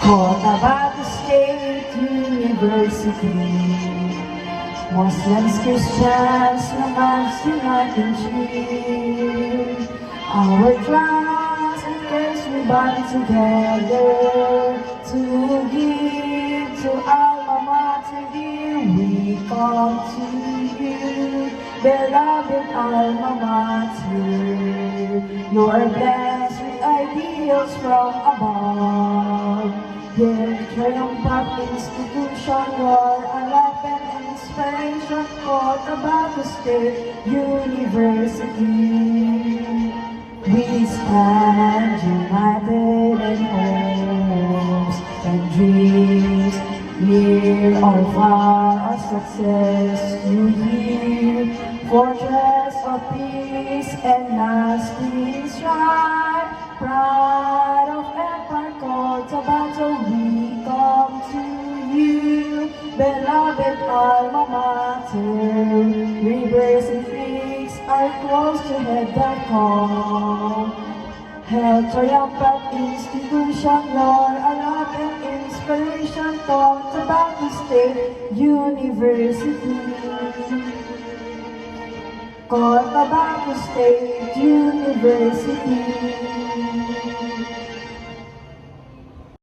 Cotabato State University. Muslims, Christians, naman sila cheer. Our class and case we band together to give to alma mater dear. We come to you, beloved alma mater. You are blessed with ideals from above. Your triumphant institution, your love and inspiration, Cotabato State University. We stand united in hopes and dreams. Near or far, our success you hear. Fortress of peace and lasting strife. Pride of empire, Cotabato, we come to you. Beloved alma mater, rivers and creeks are close to head.com. Held triumphant institution, your love and inspiration, Cotabato State University. Cotabato State University.